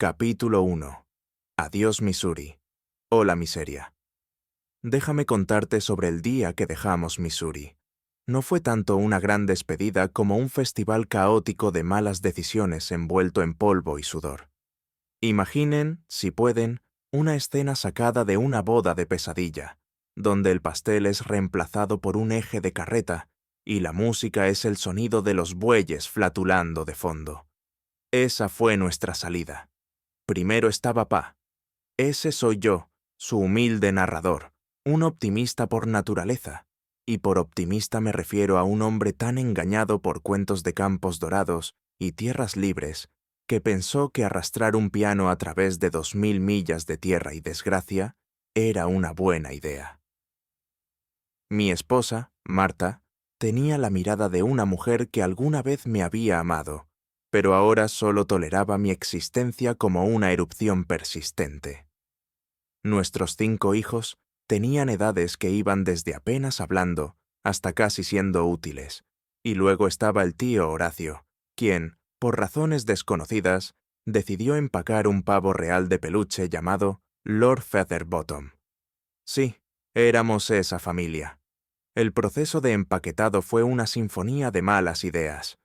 Capítulo 1. Adiós, Missouri. Hola, miseria. Déjame contarte sobre el día que dejamos Missouri. No fue tanto una gran despedida como un festival caótico de malas decisiones envuelto en polvo y sudor. Imaginen, si pueden, una escena sacada de una boda de pesadilla, donde el pastel es reemplazado por un eje de carreta y la música es el sonido de los bueyes flatulando de fondo. Esa fue nuestra salida. Primero estaba Pa. Ese soy yo, su humilde narrador, un optimista por naturaleza, y por optimista me refiero a un hombre tan engañado por cuentos de campos dorados y tierras libres, que pensó que arrastrar un piano a través de 2000 millas de tierra y desgracia era una buena idea. Mi esposa, Marta, tenía la mirada de una mujer que alguna vez me había amado, pero ahora solo toleraba mi existencia como una erupción persistente. Nuestros 5 hijos tenían edades que iban desde apenas hablando hasta casi siendo útiles, y luego estaba el tío Horacio, quien, por razones desconocidas, decidió empacar un pavo real de peluche llamado Lord Featherbottom. Sí, éramos esa familia. El proceso de empaquetado fue una sinfonía de malas ideas.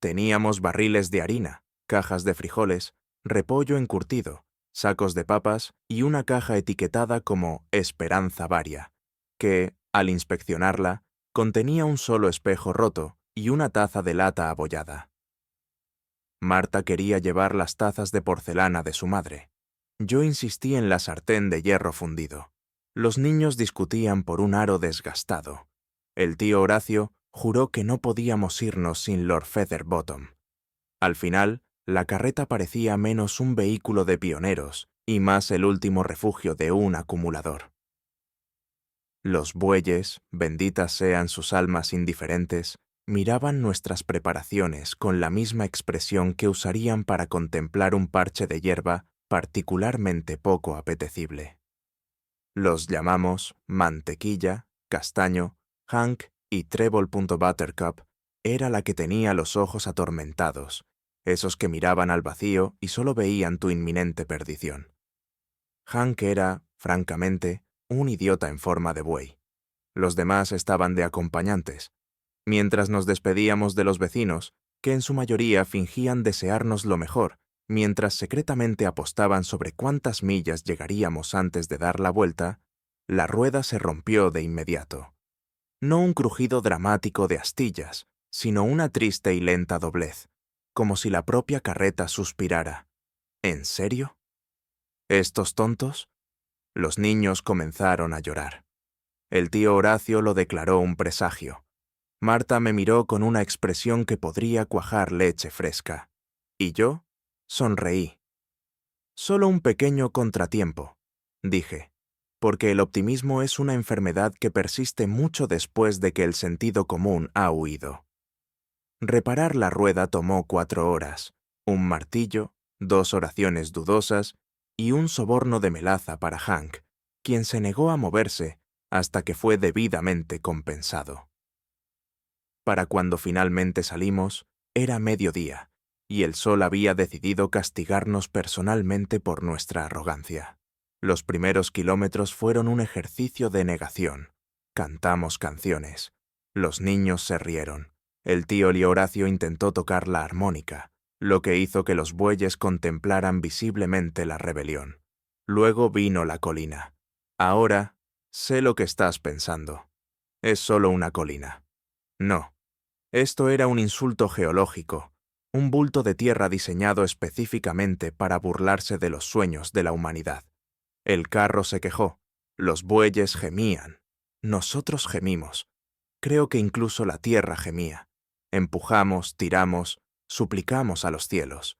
Teníamos barriles de harina, cajas de frijoles, repollo encurtido, sacos de papas y una caja etiquetada como Esperanza Varia, que, al inspeccionarla, contenía un solo espejo roto y una taza de lata abollada. Marta quería llevar las tazas de porcelana de su madre. Yo insistí en la sartén de hierro fundido. Los niños discutían por un aro desgastado. El tío Horacio juró que no podíamos irnos sin Lord Featherbottom. Al final, la carreta parecía menos un vehículo de pioneros y más el último refugio de un acumulador. Los bueyes, benditas sean sus almas indiferentes, miraban nuestras preparaciones con la misma expresión que usarían para contemplar un parche de hierba particularmente poco apetecible. Los llamamos Mantequilla, Castaño, Hank y Treble.Buttercup era la que tenía los ojos atormentados, esos que miraban al vacío y solo veían tu inminente perdición. Hank era, francamente, un idiota en forma de buey. Los demás estaban de acompañantes. Mientras nos despedíamos de los vecinos, que en su mayoría fingían desearnos lo mejor, mientras secretamente apostaban sobre cuántas millas llegaríamos antes de dar la vuelta, la rueda se rompió de inmediato. No un crujido dramático de astillas, sino una triste y lenta doblez, como si la propia carreta suspirara. ¿En serio? ¿Estos tontos? Los niños comenzaron a llorar. El tío Horacio lo declaró un presagio. Marta me miró con una expresión que podría cuajar leche fresca. Y yo sonreí. Solo un pequeño contratiempo, dije, porque el optimismo es una enfermedad que persiste mucho después de que el sentido común ha huido. Reparar la rueda tomó 4 horas, un martillo, 2 oraciones dudosas y un soborno de melaza para Hank, quien se negó a moverse hasta que fue debidamente compensado. Para cuando finalmente salimos, era mediodía, y el sol había decidido castigarnos personalmente por nuestra arrogancia. Los primeros kilómetros fueron un ejercicio de negación. Cantamos canciones. Los niños se rieron. El tío Horacio intentó tocar la armónica, lo que hizo que los bueyes contemplaran visiblemente la rebelión. Luego vino la colina. Ahora, sé lo que estás pensando. Es solo una colina. No. Esto era un insulto geológico, un bulto de tierra diseñado específicamente para burlarse de los sueños de la humanidad. El carro se quejó, los bueyes gemían, nosotros gemimos. Creo que incluso la tierra gemía. Empujamos, tiramos, suplicamos a los cielos.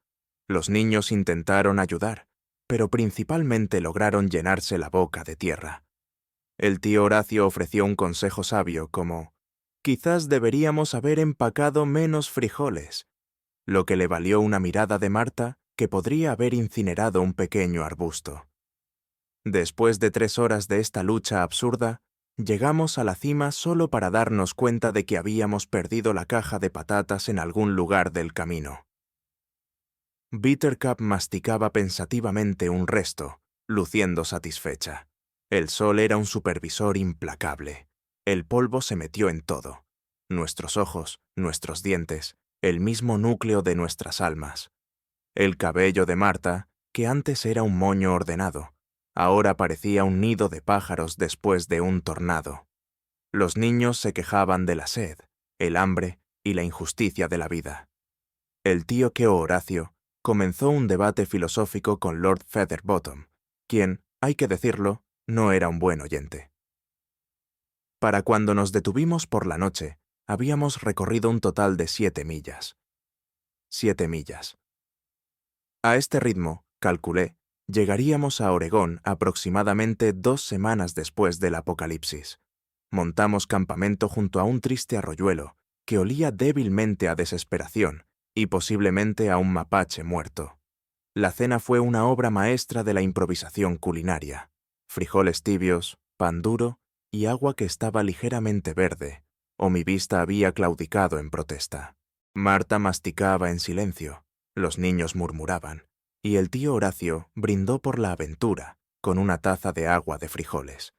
Los niños intentaron ayudar, pero principalmente lograron llenarse la boca de tierra. El tío Horacio ofreció un consejo sabio como: quizás deberíamos haber empacado menos frijoles, lo que le valió una mirada de Marta que podría haber incinerado un pequeño arbusto. Después de 3 horas de esta lucha absurda, llegamos a la cima solo para darnos cuenta de que habíamos perdido la caja de patatas en algún lugar del camino. Buttercup masticaba pensativamente un resto, luciendo satisfecha. El sol era un supervisor implacable. El polvo se metió en todo. Nuestros ojos, nuestros dientes, el mismo núcleo de nuestras almas. El cabello de Marta, que antes era un moño ordenado, ahora parecía un nido de pájaros después de un tornado. Los niños se quejaban de la sed, el hambre y la injusticia de la vida. El tío Keo Horacio comenzó un debate filosófico con Lord Featherbottom, quien, hay que decirlo, no era un buen oyente. Para cuando nos detuvimos por la noche, habíamos recorrido un total de 7 millas. 7 millas. A este ritmo, calculé, llegaríamos a Oregón aproximadamente 2 semanas después del apocalipsis. Montamos campamento junto a un triste arroyuelo que olía débilmente a desesperación y posiblemente a un mapache muerto. La cena fue una obra maestra de la improvisación culinaria. Frijoles tibios, pan duro y agua que estaba ligeramente verde, o mi vista había claudicado en protesta. Marta masticaba en silencio, los niños murmuraban, y el tío Horacio brindó por la aventura con una taza de agua de frijoles.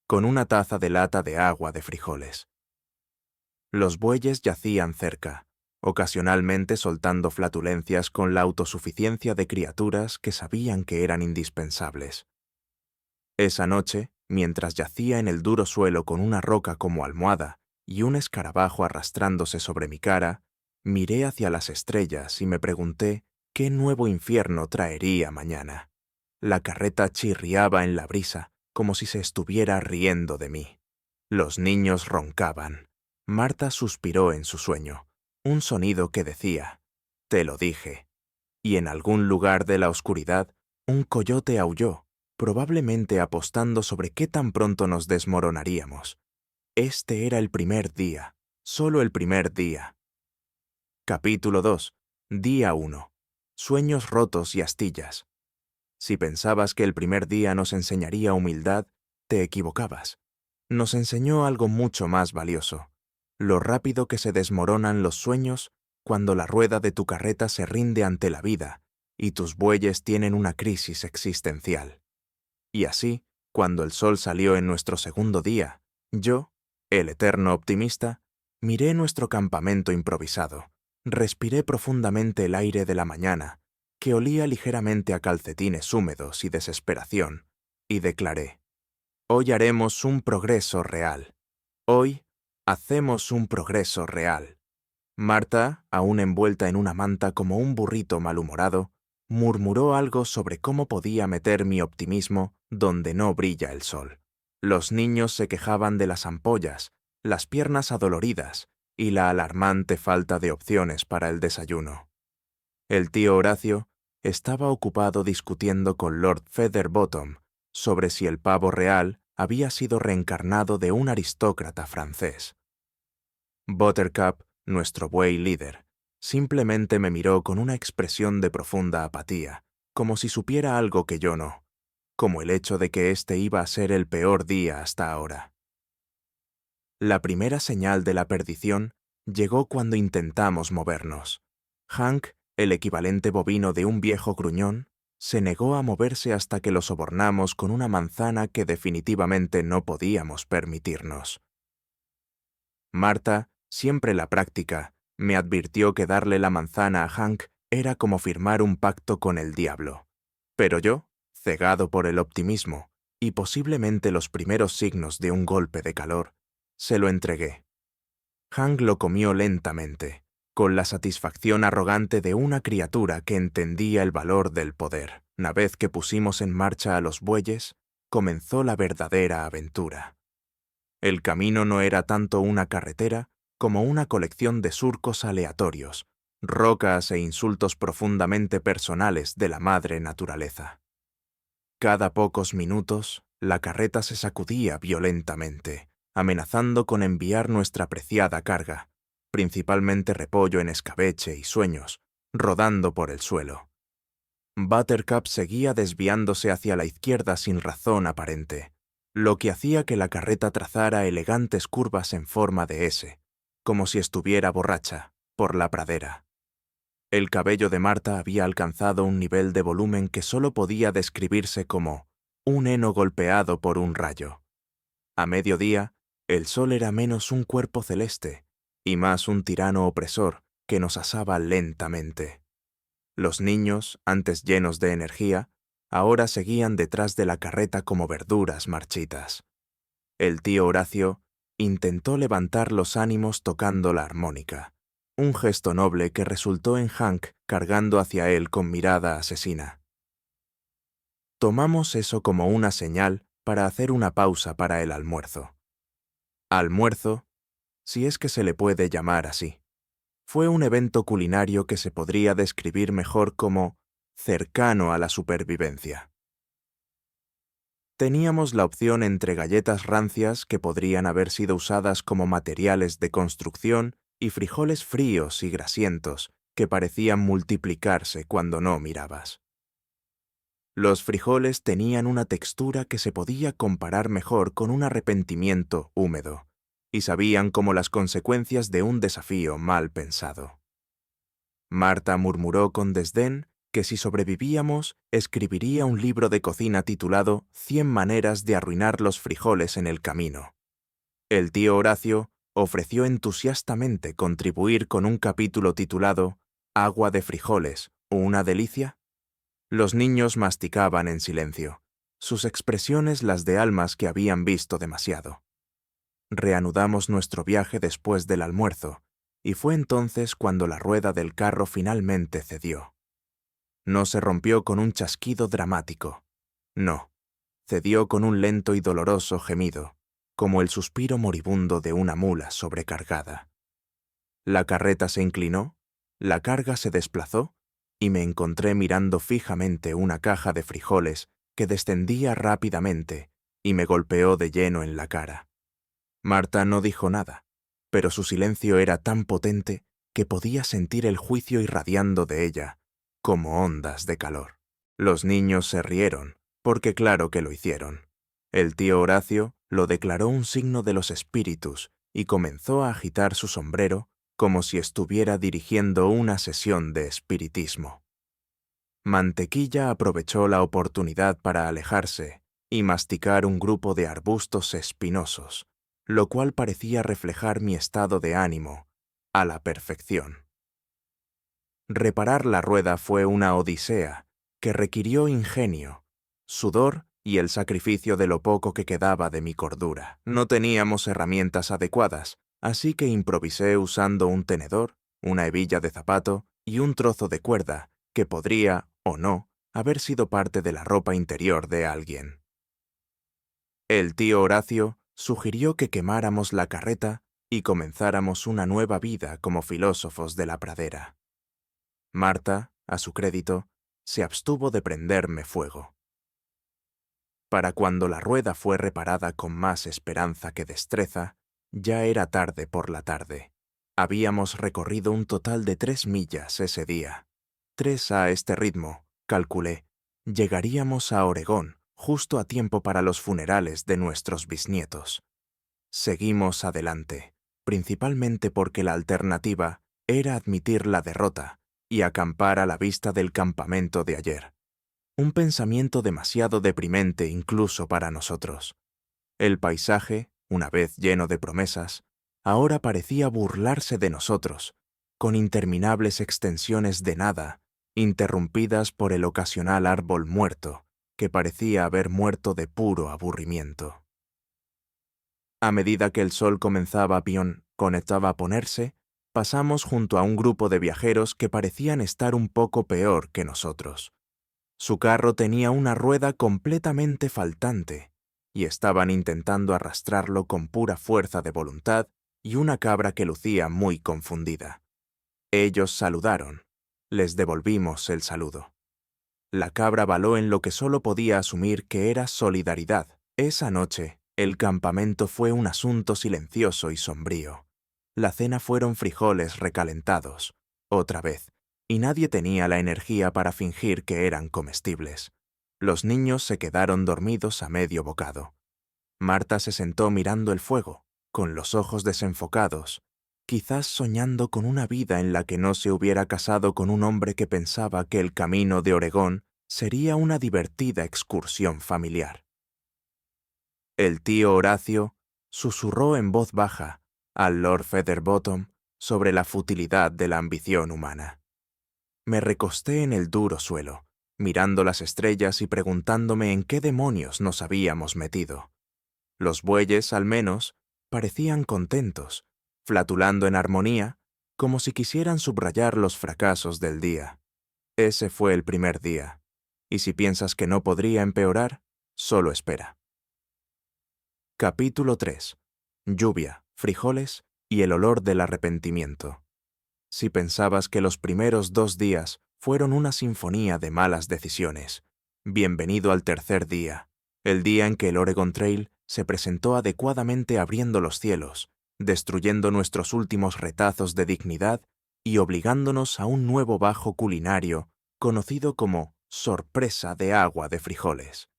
Con una taza de lata de agua de frijoles. Los bueyes yacían cerca, ocasionalmente soltando flatulencias con la autosuficiencia de criaturas que sabían que eran indispensables. Esa noche, mientras yacía en el duro suelo con una roca como almohada y un escarabajo arrastrándose sobre mi cara, miré hacia las estrellas y me pregunté qué nuevo infierno traería mañana. La carreta chirriaba en la brisa como si se estuviera riendo de mí. Los niños roncaban. Marta suspiró en su sueño, un sonido que decía, «Te lo dije». Y en algún lugar de la oscuridad, un coyote aulló, probablemente apostando sobre qué tan pronto nos desmoronaríamos. Este era el primer día, solo el primer día. Capítulo 2. Día 1. Sueños rotos y astillas. Si pensabas que el primer día nos enseñaría humildad, te equivocabas. Nos enseñó algo mucho más valioso, lo rápido que se desmoronan los sueños cuando la rueda de tu carreta se rinde ante la vida y tus bueyes tienen una crisis existencial. Y así, cuando el sol salió en nuestro segundo día, yo, el eterno optimista, miré nuestro campamento improvisado, respiré profundamente el aire de la mañana, que olía ligeramente a calcetines húmedos y desesperación, y declaré, «Hoy haremos un progreso real. Hoy hacemos un progreso real». Marta, aún envuelta en una manta como un burrito malhumorado, murmuró algo sobre cómo podía meter mi optimismo donde no brilla el sol. Los niños se quejaban de las ampollas, las piernas adoloridas y la alarmante falta de opciones para el desayuno. El tío Horacio estaba ocupado discutiendo con Lord Featherbottom sobre si el pavo real había sido reencarnado de un aristócrata francés. Buttercup, nuestro buey líder, simplemente me miró con una expresión de profunda apatía, como si supiera algo que yo no, como el hecho de que este iba a ser el peor día hasta ahora. La primera señal de la perdición llegó cuando intentamos movernos. Hank, el equivalente bovino de un viejo gruñón, se negó a moverse hasta que lo sobornamos con una manzana que definitivamente no podíamos permitirnos. Marta, siempre la práctica, me advirtió que darle la manzana a Hank era como firmar un pacto con el diablo. Pero yo, cegado por el optimismo y posiblemente los primeros signos de un golpe de calor, se lo entregué. Hank lo comió lentamente, con la satisfacción arrogante de una criatura que entendía el valor del poder. Una vez que pusimos en marcha a los bueyes, comenzó la verdadera aventura. El camino no era tanto una carretera como una colección de surcos aleatorios, rocas e insultos profundamente personales de la madre naturaleza. Cada pocos minutos, la carreta se sacudía violentamente, amenazando con enviar nuestra preciada carga, principalmente repollo en escabeche y sueños, rodando por el suelo. Buttercup seguía desviándose hacia la izquierda sin razón aparente, lo que hacía que la carreta trazara elegantes curvas en forma de S, como si estuviera borracha, por la pradera. El cabello de Marta había alcanzado un nivel de volumen que solo podía describirse como un heno golpeado por un rayo. A mediodía, el sol era menos un cuerpo celeste y más un tirano opresor que nos asaba lentamente. Los niños, antes llenos de energía, ahora seguían detrás de la carreta como verduras marchitas. El tío Horacio intentó levantar los ánimos tocando la armónica, un gesto noble que resultó en Hank cargando hacia él con mirada asesina. Tomamos eso como una señal para hacer una pausa para el almuerzo. Almuerzo, si es que se le puede llamar así. Fue un evento culinario que se podría describir mejor como cercano a la supervivencia. Teníamos la opción entre galletas rancias que podrían haber sido usadas como materiales de construcción y frijoles fríos y grasientos que parecían multiplicarse cuando no mirabas. Los frijoles tenían una textura que se podía comparar mejor con un arrepentimiento húmedo, y sabían como las consecuencias de un desafío mal pensado. Marta murmuró con desdén que si sobrevivíamos, escribiría un libro de cocina titulado 100 maneras de arruinar los frijoles en el camino. El tío Horacio ofreció entusiastamente contribuir con un capítulo titulado Agua de frijoles, ¿una delicia? Los niños masticaban en silencio, sus expresiones las de almas que habían visto demasiado. Reanudamos nuestro viaje después del almuerzo, y fue entonces cuando la rueda del carro finalmente cedió. No se rompió con un chasquido dramático. No, cedió con un lento y doloroso gemido, como el suspiro moribundo de una mula sobrecargada. La carreta se inclinó, la carga se desplazó, y me encontré mirando fijamente una caja de frijoles que descendía rápidamente y me golpeó de lleno en la cara. Marta no dijo nada, pero su silencio era tan potente que podía sentir el juicio irradiando de ella, como ondas de calor. Los niños se rieron, porque claro que lo hicieron. El tío Horacio lo declaró un signo de los espíritus y comenzó a agitar su sombrero como si estuviera dirigiendo una sesión de espiritismo. Mantequilla aprovechó la oportunidad para alejarse y masticar un grupo de arbustos espinosos, lo cual parecía reflejar mi estado de ánimo a la perfección. Reparar la rueda fue una odisea que requirió ingenio, sudor y el sacrificio de lo poco que quedaba de mi cordura. No teníamos herramientas adecuadas, así que improvisé usando un tenedor, una hebilla de zapato y un trozo de cuerda que podría, o no, haber sido parte de la ropa interior de alguien. El tío Horacio sugirió que quemáramos la carreta y comenzáramos una nueva vida como filósofos de la pradera. Marta, a su crédito, se abstuvo de prenderme fuego. Para cuando la rueda fue reparada con más esperanza que destreza, ya era tarde por la tarde. Habíamos recorrido un total de 3 millas ese día. 3 a este ritmo, calculé, llegaríamos a Oregón justo a tiempo para los funerales de nuestros bisnietos. Seguimos adelante, principalmente porque la alternativa era admitir la derrota y acampar a la vista del campamento de ayer. Un pensamiento demasiado deprimente incluso para nosotros. El paisaje, una vez lleno de promesas, ahora parecía burlarse de nosotros, con interminables extensiones de nada, interrumpidas por el ocasional árbol muerto, que parecía haber muerto de puro aburrimiento. A medida que el sol comenzaba a ponerse, pasamos junto a un grupo de viajeros que parecían estar un poco peor que nosotros. Su carro tenía una rueda completamente faltante, y estaban intentando arrastrarlo con pura fuerza de voluntad y una cabra que lucía muy confundida. Ellos saludaron. Les devolvimos el saludo. La cabra baló en lo que solo podía asumir que era solidaridad. Esa noche, el campamento fue un asunto silencioso y sombrío. La cena fueron frijoles recalentados, otra vez, y nadie tenía la energía para fingir que eran comestibles. Los niños se quedaron dormidos a medio bocado. Marta se sentó mirando el fuego, con los ojos desenfocados, quizás soñando con una vida en la que no se hubiera casado con un hombre que pensaba que el camino de Oregón sería una divertida excursión familiar. El tío Horacio susurró en voz baja al Lord Featherbottom sobre la futilidad de la ambición humana. Me recosté en el duro suelo, mirando las estrellas y preguntándome en qué demonios nos habíamos metido. Los bueyes, al menos, parecían contentos, flatulando en armonía, como si quisieran subrayar los fracasos del día. Ese fue el primer día, y si piensas que no podría empeorar, solo espera. Capítulo 3. Lluvia, frijoles y el olor del arrepentimiento. Si pensabas que los primeros 2 días fueron una sinfonía de malas decisiones, bienvenido al tercer día, el día en que el Oregon Trail se presentó adecuadamente abriendo los cielos, destruyendo nuestros últimos retazos de dignidad y obligándonos a un nuevo bajo culinario conocido como sorpresa de agua de frijoles.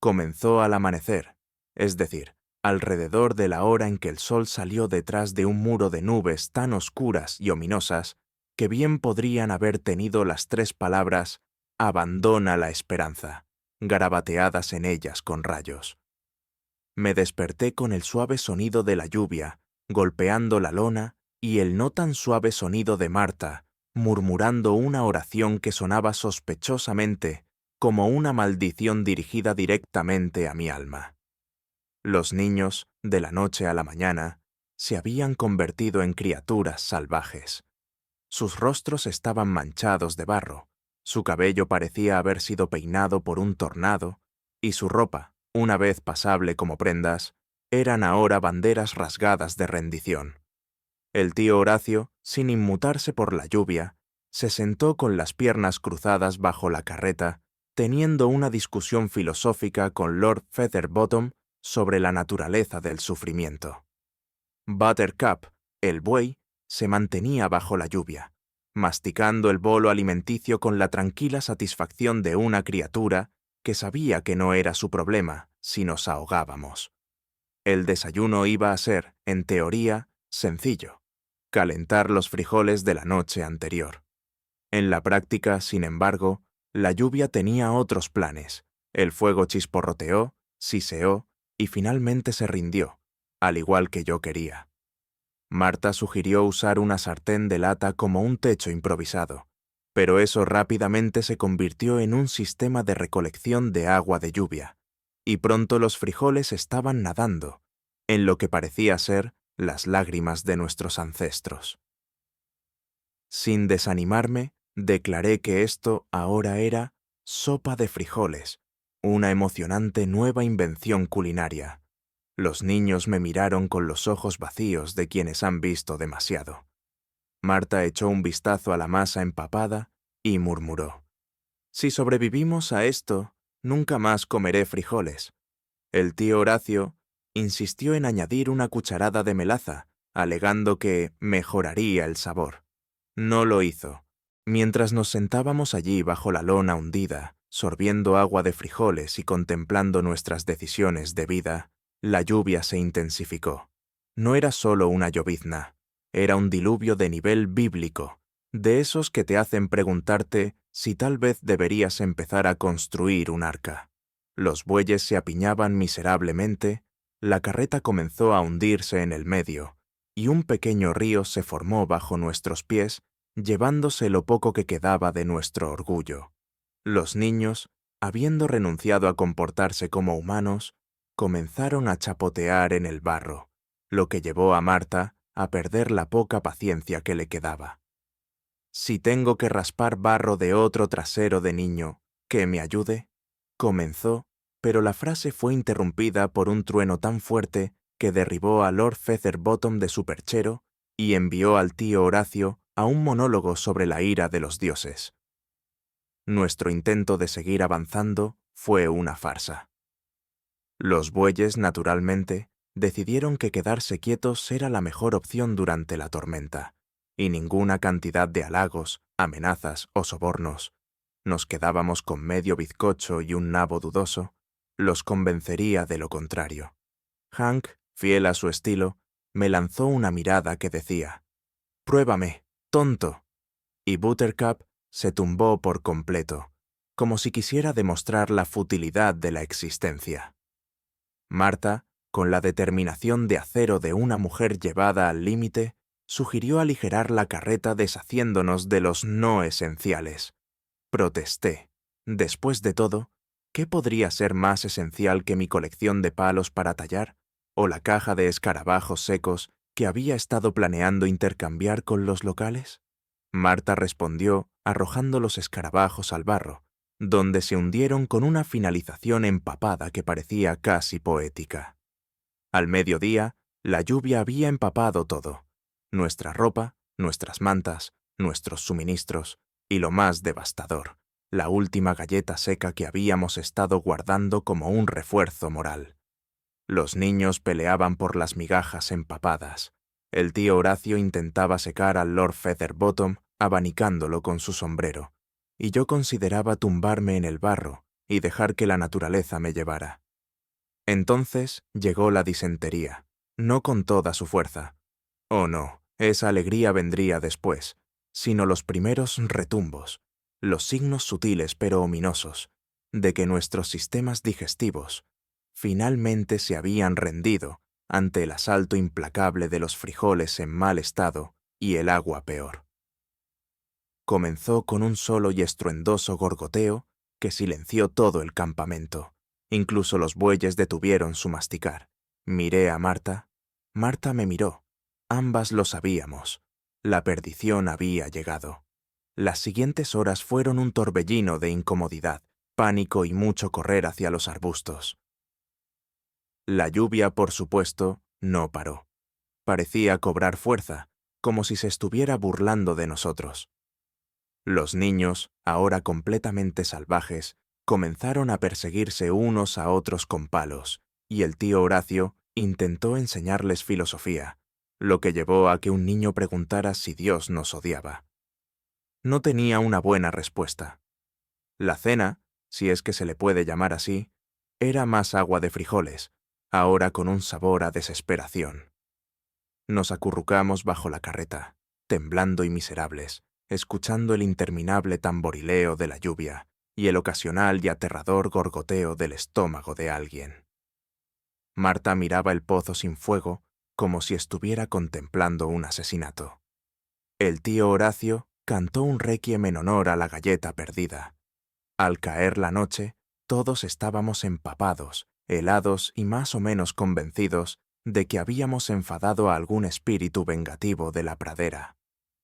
Comenzó al amanecer, es decir, alrededor de la hora en que el sol salió detrás de un muro de nubes tan oscuras y ominosas que bien podrían haber tenido las 3 palabras «abandona la esperanza», garabateadas en ellas con rayos. Me desperté con el suave sonido de la lluvia, golpeando la lona, y el no tan suave sonido de Marta, murmurando una oración que sonaba sospechosamente como una maldición dirigida directamente a mi alma. Los niños, de la noche a la mañana, se habían convertido en criaturas salvajes. Sus rostros estaban manchados de barro, su cabello parecía haber sido peinado por un tornado, y su ropa, una vez pasable como prendas, eran ahora banderas rasgadas de rendición. El tío Horacio, sin inmutarse por la lluvia, se sentó con las piernas cruzadas bajo la carreta, teniendo una discusión filosófica con Lord Featherbottom sobre la naturaleza del sufrimiento. Buttercup, el buey, se mantenía bajo la lluvia, masticando el bolo alimenticio con la tranquila satisfacción de una criatura que sabía que no era su problema si nos ahogábamos. El desayuno iba a ser, en teoría, sencillo: calentar los frijoles de la noche anterior. En la práctica, sin embargo, la lluvia tenía otros planes. El fuego chisporroteó, siseó y finalmente se rindió, al igual que yo quería. Marta sugirió usar una sartén de lata como un techo improvisado, pero eso rápidamente se convirtió en un sistema de recolección de agua de lluvia, y pronto los frijoles estaban nadando, en lo que parecía ser las lágrimas de nuestros ancestros. Sin desanimarme, declaré que esto ahora era sopa de frijoles, una emocionante nueva invención culinaria. Los niños me miraron con los ojos vacíos de quienes han visto demasiado. Marta echó un vistazo a la masa empapada y murmuró: «Si sobrevivimos a esto, nunca más comeré frijoles». El tío Horacio insistió en añadir una cucharada de melaza, alegando que mejoraría el sabor. No lo hizo. Mientras nos sentábamos allí bajo la lona hundida, sorbiendo agua de frijoles y contemplando nuestras decisiones de vida, la lluvia se intensificó. No era solo una llovizna, era un diluvio de nivel bíblico, de esos que te hacen preguntarte si tal vez deberías empezar a construir un arca. Los bueyes se apiñaban miserablemente, la carreta comenzó a hundirse en el medio, y un pequeño río se formó bajo nuestros pies, llevándose lo poco que quedaba de nuestro orgullo. Los niños, habiendo renunciado a comportarse como humanos, comenzaron a chapotear en el barro, lo que llevó a Marta a perder la poca paciencia que le quedaba. «Si tengo que raspar barro de otro trasero de niño, que me ayude», comenzó, pero la frase fue interrumpida por un trueno tan fuerte que derribó a Lord Featherbottom de su perchero y envió al tío Horacio a un monólogo sobre la ira de los dioses. Nuestro intento de seguir avanzando fue una farsa. Los bueyes, naturalmente, decidieron que quedarse quietos era la mejor opción durante la tormenta, y ninguna cantidad de halagos, amenazas o sobornos, nos quedábamos con medio bizcocho y un nabo dudoso, los convencería de lo contrario. Hank, fiel a su estilo, me lanzó una mirada que decía, «Pruébame, tonto». Y Buttercup se tumbó por completo, como si quisiera demostrar la futilidad de la existencia. Marta, con la determinación de acero de una mujer llevada al límite, sugirió aligerar la carreta deshaciéndonos de los no esenciales. Protesté. Después de todo, ¿qué podría ser más esencial que mi colección de palos para tallar o la caja de escarabajos secos que había estado planeando intercambiar con los locales? Marta respondió arrojando los escarabajos al barro, donde se hundieron con una finalización empapada que parecía casi poética. Al mediodía, la lluvia había empapado todo: nuestra ropa, nuestras mantas, nuestros suministros, y lo más devastador, la última galleta seca que habíamos estado guardando como un refuerzo moral. Los niños peleaban por las migajas empapadas. El tío Horacio intentaba secar al Lord Featherbottom abanicándolo con su sombrero, y yo consideraba tumbarme en el barro y dejar que la naturaleza me llevara. Entonces llegó la disentería, no con toda su fuerza. Oh no, esa alegría vendría después, sino los primeros retumbos, los signos sutiles pero ominosos, de que nuestros sistemas digestivos finalmente se habían rendido ante el asalto implacable de los frijoles en mal estado y el agua peor. Comenzó con un solo y estruendoso gorgoteo que silenció todo el campamento. Incluso los bueyes detuvieron su masticar. Miré a Marta. Marta me miró. Ambas lo sabíamos. La perdición había llegado. Las siguientes horas fueron un torbellino de incomodidad, pánico y mucho correr hacia los arbustos. La lluvia, por supuesto, no paró. Parecía cobrar fuerza, como si se estuviera burlando de nosotros. Los niños, ahora completamente salvajes, comenzaron a perseguirse unos a otros con palos, y el tío Horacio intentó enseñarles filosofía, lo que llevó a que un niño preguntara si Dios nos odiaba. No tenía una buena respuesta. La cena, si es que se le puede llamar así, era más agua de frijoles, ahora con un sabor a desesperación. Nos acurrucamos bajo la carreta, temblando y miserables, escuchando el interminable tamborileo de la lluvia y el ocasional y aterrador gorgoteo del estómago de alguien. Marta miraba el pozo sin fuego como si estuviera contemplando un asesinato. El tío Horacio cantó un requiem en honor a la galleta perdida. Al caer la noche, todos estábamos empapados, helados y más o menos convencidos de que habíamos enfadado a algún espíritu vengativo de la pradera.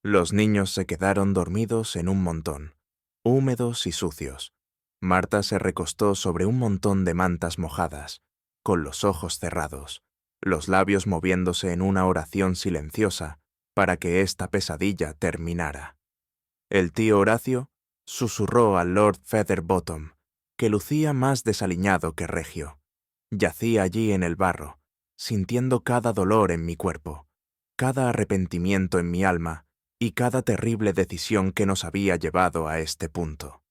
Los niños se quedaron dormidos en un montón, húmedos y sucios. Marta se recostó sobre un montón de mantas mojadas, con los ojos cerrados, los labios moviéndose en una oración silenciosa para que esta pesadilla terminara. El tío Horacio susurró al Lord Featherbottom, que lucía más desaliñado que regio. Yacía allí en el barro, sintiendo cada dolor en mi cuerpo, cada arrepentimiento en mi alma y cada terrible decisión que nos había llevado a este punto.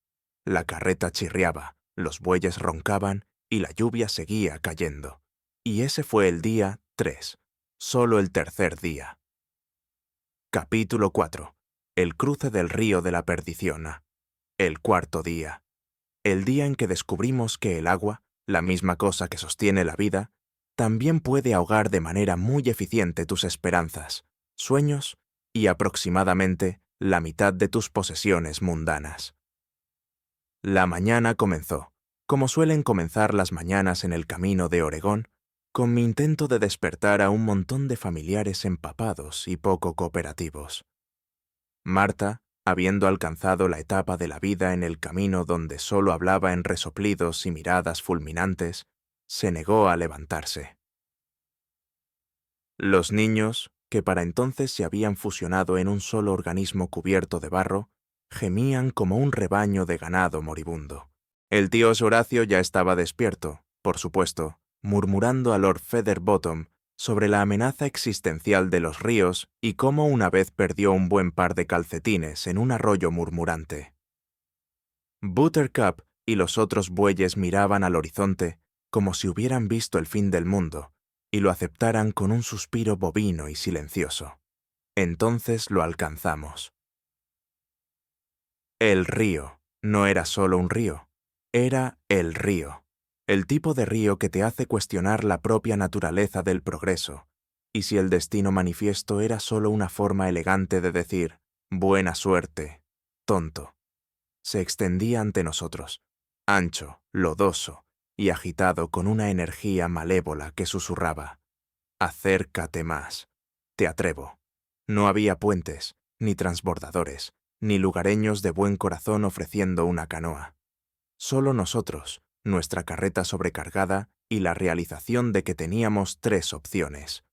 La carreta chirriaba, los bueyes roncaban y la lluvia seguía cayendo. Y ese fue el día 3, solo el tercer día. Capítulo 4. El cruce del río de la perdición. El cuarto día. El día en que descubrimos que el agua, la misma cosa que sostiene la vida, también puede ahogar de manera muy eficiente tus esperanzas, sueños y aproximadamente la mitad de tus posesiones mundanas. La mañana comenzó, como suelen comenzar las mañanas en el camino de Oregón, con mi intento de despertar a un montón de familiares empapados y poco cooperativos. Marta, habiendo alcanzado la etapa de la vida en el camino donde solo hablaba en resoplidos y miradas fulminantes, se negó a levantarse. Los niños, que para entonces se habían fusionado en un solo organismo cubierto de barro, gemían como un rebaño de ganado moribundo. El tío Horacio ya estaba despierto, por supuesto, murmurando a Lord Featherbottom sobre la amenaza existencial de los ríos y cómo una vez perdió un buen par de calcetines en un arroyo murmurante. Buttercup y los otros bueyes miraban al horizonte como si hubieran visto el fin del mundo, y lo aceptaran con un suspiro bovino y silencioso. Entonces lo alcanzamos. El río no era solo un río, era el río, el tipo de río que te hace cuestionar la propia naturaleza del progreso, y si el destino manifiesto era solo una forma elegante de decir, buena suerte, tonto. Se extendía ante nosotros, ancho, lodoso y agitado con una energía malévola que susurraba, acércate más, te atrevo. No había puentes, ni transbordadores, ni lugareños de buen corazón ofreciendo una canoa. Solo nosotros, nuestra carreta sobrecargada y la realización de que teníamos 3 opciones.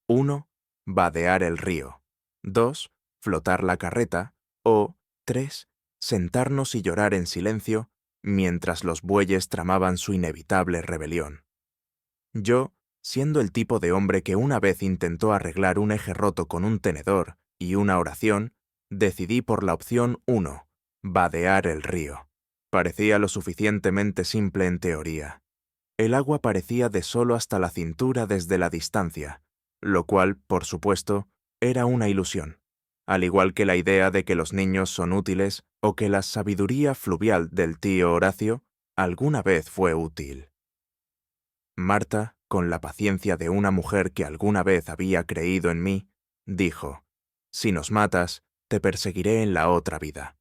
1. Vadear el río. 2. Flotar la carreta. O 3. Sentarnos y llorar en silencio mientras los bueyes tramaban su inevitable rebelión. Yo, siendo el tipo de hombre que una vez intentó arreglar un eje roto con un tenedor y una oración, decidí por la opción 1, vadear el río. Parecía lo suficientemente simple en teoría. El agua parecía de solo hasta la cintura desde la distancia, lo cual, por supuesto, era una ilusión, al igual que la idea de que los niños son útiles o que la sabiduría fluvial del tío Horacio alguna vez fue útil. Marta, con la paciencia de una mujer que alguna vez había creído en mí, dijo, «Si nos matas, te perseguiré en la otra vida».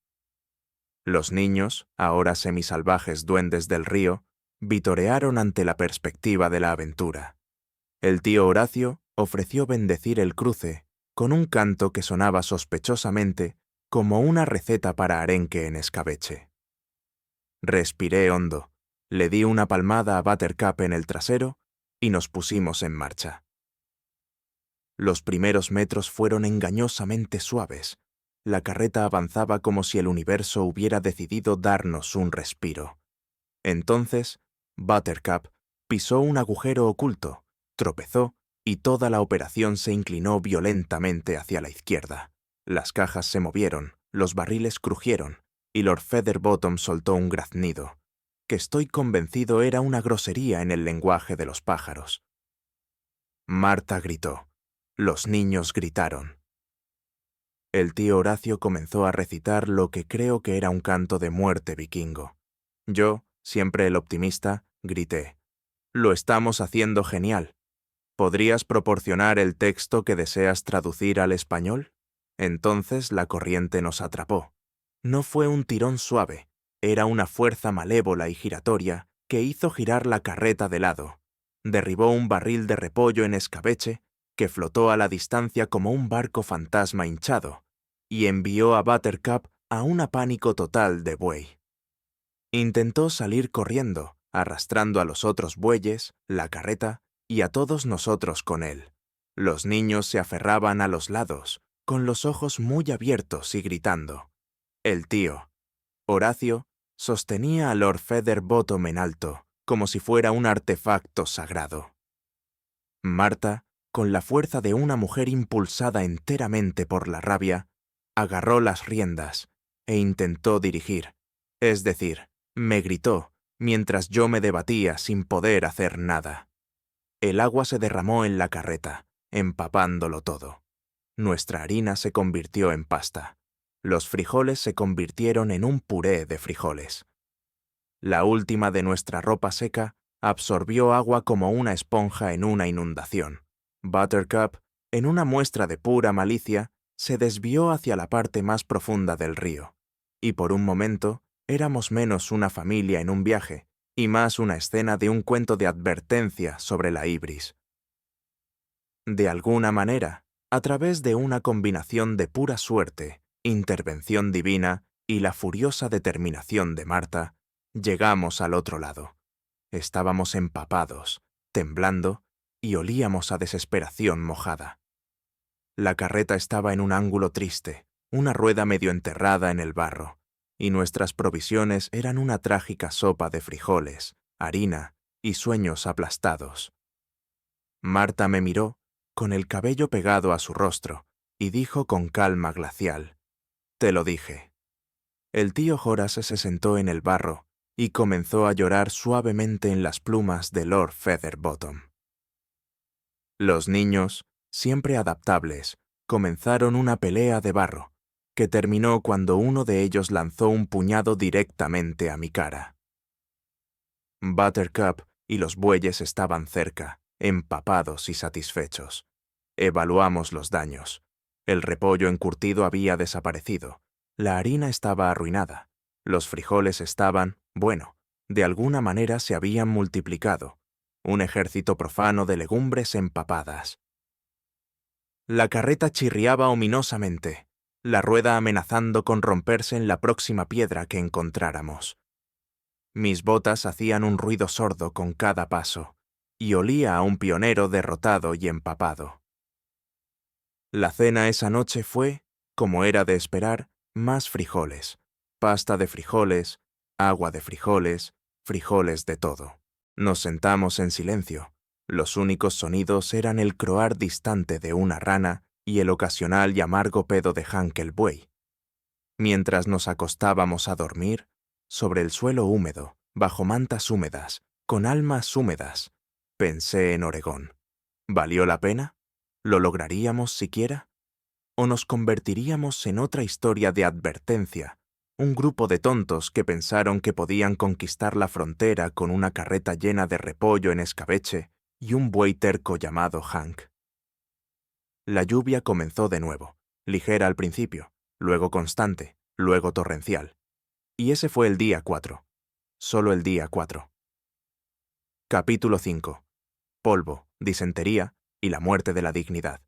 Los niños, ahora semisalvajes duendes del río, vitorearon ante la perspectiva de la aventura. El tío Horacio ofreció bendecir el cruce con un canto que sonaba sospechosamente como una receta para arenque en escabeche. Respiré hondo, le di una palmada a Buttercup en el trasero y nos pusimos en marcha. Los primeros metros fueron engañosamente suaves. La carreta avanzaba como si el universo hubiera decidido darnos un respiro. Entonces, Buttercup pisó un agujero oculto, tropezó y toda la operación se inclinó violentamente hacia la izquierda. Las cajas se movieron, los barriles crujieron y Lord Featherbottom soltó un graznido, que estoy convencido era una grosería en el lenguaje de los pájaros. Marta gritó. Los niños gritaron. El tío Horacio comenzó a recitar lo que creo que era un canto de muerte vikingo. Yo, siempre el optimista, grité. «Lo estamos haciendo genial. ¿Podrías proporcionar el texto que deseas traducir al español?» Entonces la corriente nos atrapó. No fue un tirón suave, era una fuerza malévola y giratoria que hizo girar la carreta de lado. Derribó un barril de repollo en escabeche que flotó a la distancia como un barco fantasma hinchado, y envió a Buttercup a un pánico total de buey. Intentó salir corriendo, arrastrando a los otros bueyes, la carreta y a todos nosotros con él. Los niños se aferraban a los lados, con los ojos muy abiertos y gritando. El tío, Horacio, sostenía a Lord Featherbottom en alto, como si fuera un artefacto sagrado. Marta, con la fuerza de una mujer impulsada enteramente por la rabia, agarró las riendas e intentó dirigir, es decir, me gritó, mientras yo me debatía sin poder hacer nada. El agua se derramó en la carreta, empapándolo todo. Nuestra harina se convirtió en pasta. Los frijoles se convirtieron en un puré de frijoles. La última de nuestra ropa seca absorbió agua como una esponja en una inundación. Buttercup, en una muestra de pura malicia, se desvió hacia la parte más profunda del río, y por un momento éramos menos una familia en un viaje y más una escena de un cuento de advertencia sobre la ibris. De alguna manera, a través de una combinación de pura suerte, intervención divina y la furiosa determinación de Marta, llegamos al otro lado. Estábamos empapados, temblando, y olíamos a desesperación mojada. La carreta estaba en un ángulo triste, una rueda medio enterrada en el barro, y nuestras provisiones eran una trágica sopa de frijoles, harina y sueños aplastados. Marta me miró, con el cabello pegado a su rostro, y dijo con calma glacial, «Te lo dije». El tío Horace se sentó en el barro y comenzó a llorar suavemente en las plumas de Lord Featherbottom. Los niños, siempre adaptables, comenzaron una pelea de barro, que terminó cuando uno de ellos lanzó un puñado directamente a mi cara. Buttercup y los bueyes estaban cerca, empapados y satisfechos. Evaluamos los daños. El repollo encurtido había desaparecido. La harina estaba arruinada. Los frijoles estaban, bueno, de alguna manera se habían multiplicado. Un ejército profano de legumbres empapadas. La carreta chirriaba ominosamente, la rueda amenazando con romperse en la próxima piedra que encontráramos. Mis botas hacían un ruido sordo con cada paso, y olía a un pionero derrotado y empapado. La cena esa noche fue, como era de esperar, más frijoles, pasta de frijoles, agua de frijoles, frijoles de todo. Nos sentamos en silencio. Los únicos sonidos eran el croar distante de una rana y el ocasional y amargo pedo de Hank el buey. Mientras nos acostábamos a dormir, sobre el suelo húmedo, bajo mantas húmedas, con almas húmedas, pensé en Oregón. ¿Valió la pena? ¿Lo lograríamos siquiera? ¿O nos convertiríamos en otra historia de advertencia, un grupo de tontos que pensaron que podían conquistar la frontera con una carreta llena de repollo en escabeche y un buey terco llamado Hank? La lluvia comenzó de nuevo, ligera al principio, luego constante, luego torrencial. Y ese fue el día 4. Solo el día 4. Capítulo 5. Polvo, disentería y la muerte de la dignidad.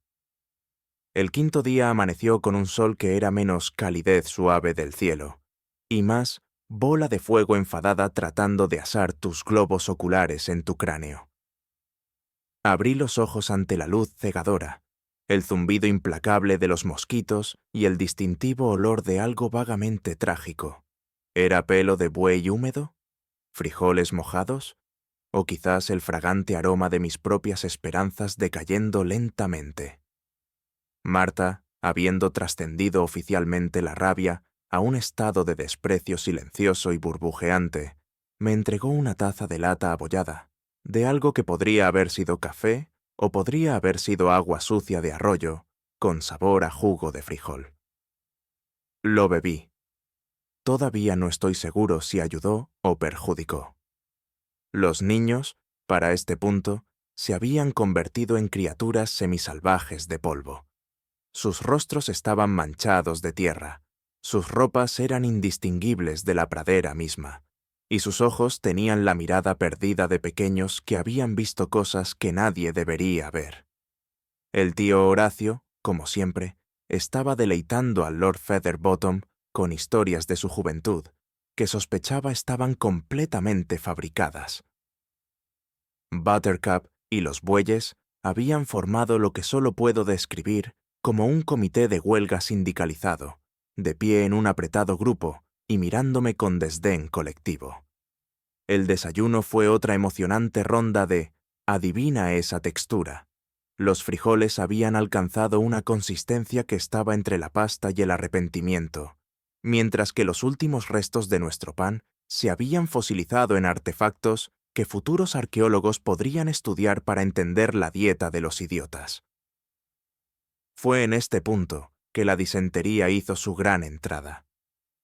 El quinto día amaneció con un sol que era menos calidez suave del cielo, y más bola de fuego enfadada tratando de asar tus globos oculares en tu cráneo. Abrí los ojos ante la luz cegadora, el zumbido implacable de los mosquitos y el distintivo olor de algo vagamente trágico. ¿Era pelo de buey húmedo? ¿Frijoles mojados? ¿O quizás el fragante aroma de mis propias esperanzas decayendo lentamente? Marta, habiendo trascendido oficialmente la rabia a un estado de desprecio silencioso y burbujeante, me entregó una taza de lata abollada, de algo que podría haber sido café o podría haber sido agua sucia de arroyo, con sabor a jugo de frijol. Lo bebí. Todavía no estoy seguro si ayudó o perjudicó. Los niños, para este punto, se habían convertido en criaturas semisalvajes de polvo. Sus rostros estaban manchados de tierra, sus ropas eran indistinguibles de la pradera misma, y sus ojos tenían la mirada perdida de pequeños que habían visto cosas que nadie debería ver. El tío Horacio, como siempre, estaba deleitando al Lord Featherbottom con historias de su juventud, que sospechaba estaban completamente fabricadas. Buttercup y los bueyes habían formado lo que solo puedo describir como un comité de huelga sindicalizado, de pie en un apretado grupo y mirándome con desdén colectivo. El desayuno fue otra emocionante ronda de «adivina esa textura». Los frijoles habían alcanzado una consistencia que estaba entre la pasta y el arrepentimiento, mientras que los últimos restos de nuestro pan se habían fosilizado en artefactos que futuros arqueólogos podrían estudiar para entender la dieta de los idiotas. Fue en este punto que la disentería hizo su gran entrada.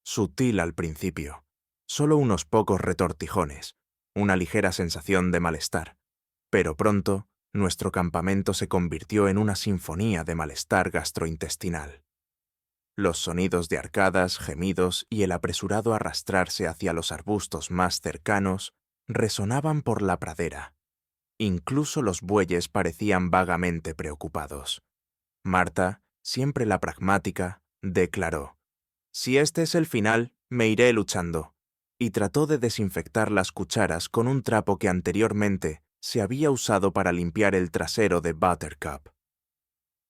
Sutil al principio, solo unos pocos retortijones, una ligera sensación de malestar, pero pronto nuestro campamento se convirtió en una sinfonía de malestar gastrointestinal. Los sonidos de arcadas, gemidos y el apresurado arrastrarse hacia los arbustos más cercanos resonaban por la pradera. Incluso los bueyes parecían vagamente preocupados. Marta, siempre la pragmática, declaró: «Si este es el final, me iré luchando», y trató de desinfectar las cucharas con un trapo que anteriormente se había usado para limpiar el trasero de Buttercup.